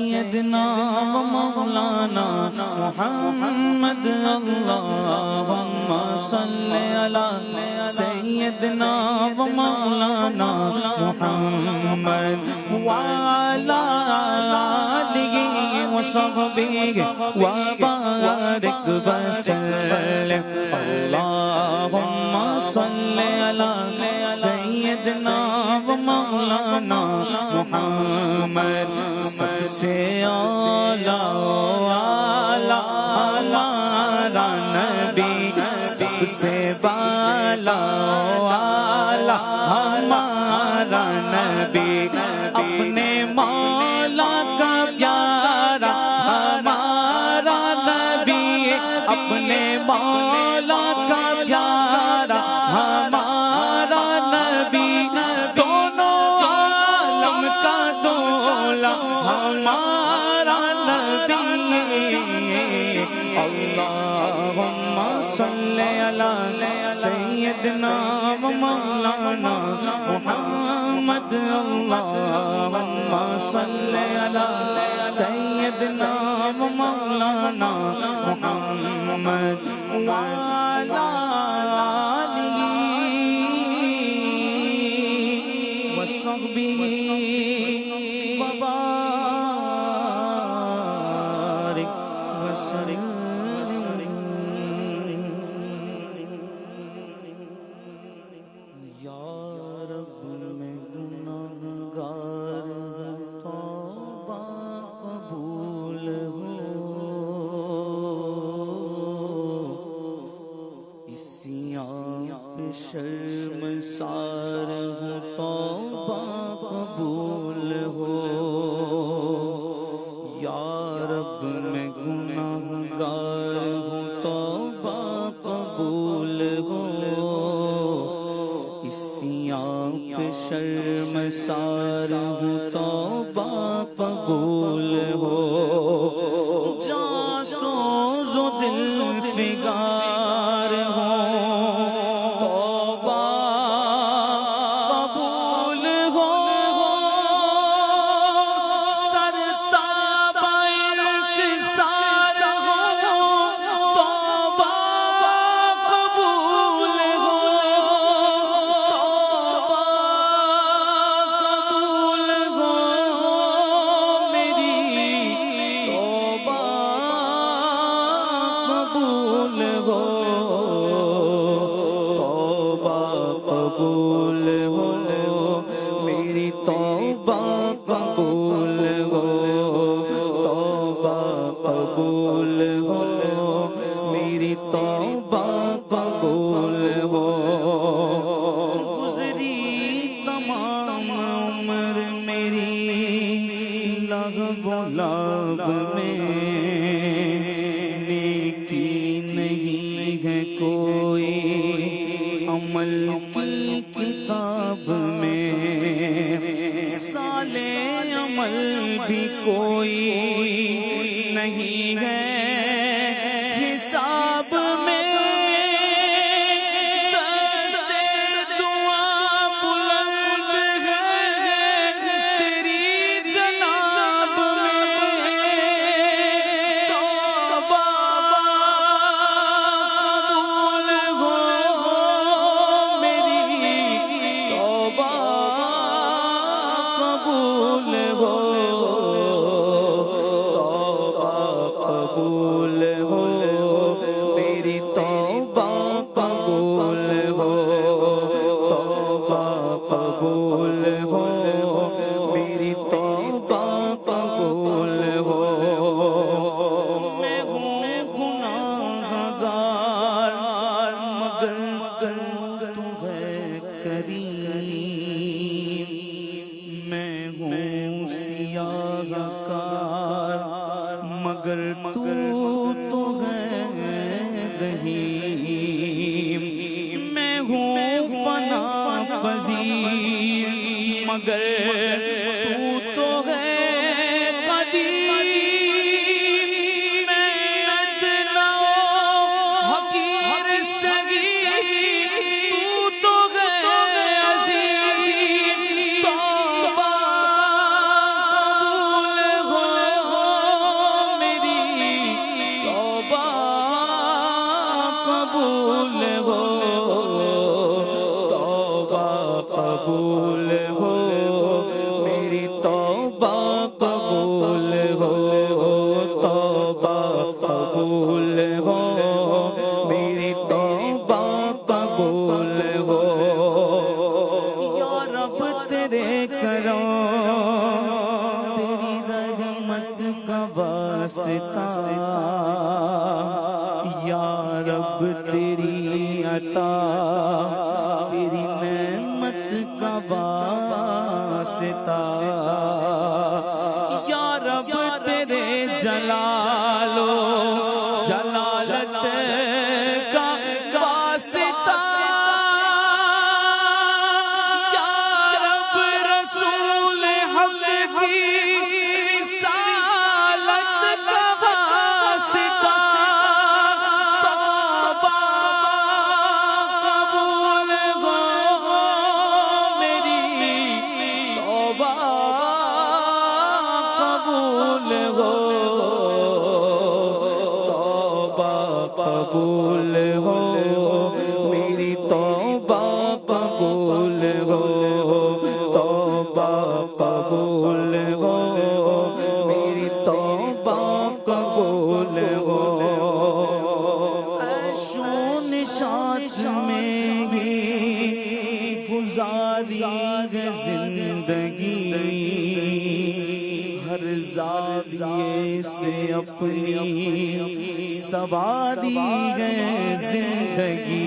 سیدنا و مولانا محمد اللہم صلی علی سیدنا و مولانا محمد وعلی آلہ وصحبہ وبارک وسلم اللہم صلی علی سیدنا و مولانا محمد سب سے اعلیٰ نبی سب سے بالا ہمارا نبی اپنے مولا کا پیارا ہمارا نبی اپنے مولا کا پیارا ہمارا نبی دونوں عالم کا دولا ہمارا نبی اللہم صلی علی سیدنا و مولانا محمد اللہم صلی علی سیدنا و مولانا محمد وعلی آلہ وصحبہ وبارک وسلم شرمسار ہوں توبہ قبول ہو یا رب میں گناہگار ہوں توبہ قبول ہو اسی آپ شرمسار ہوں توبہ قبول ہو جاں سوز و دل فگار ہو قبول ہو میری توبہ قبول ہو توبہ قبول ہو میری توبہ قبول ہو گزری تمام عمر میری لہو و لعب میں نیکی نہیں ہے کوئی عمل کی کتاب میں سالے عمل بھی کوئی نہیں ہے حساب میں دستے دعا بلند ہے تیری جناب میں توبہ قبول ہو قبول ہو میری توبہ قبول ہو توبہ قبول ہو میری توبہ قبول ہو میں ہوں گناہگار مگر تو ہے کریم میں ہوں سیاہ کار مگر تو ہے رحیم میں ہوں فنا پذیر مگر تو ہے قدیم میں ادنا حقیر صغیر تو ہے عظیم توبہ قبول ہو واسطہ یا رب تیری عطا تیری نعمت کا واسطہ یا رب تیرے جلال و جلالت کا واسطہ یا رب رسول حق کی رسالت کا واسطہ توبہ قبول ہو میری توبہ قبول ہو قبول ہو میری توبہ قبول ہو توبہ قبول ہو میری توبہ قبول ہو عیش و نشاط میں ہی گزاری ہے زندگی ہر زاویے سے اپنی سواری ہے زندگی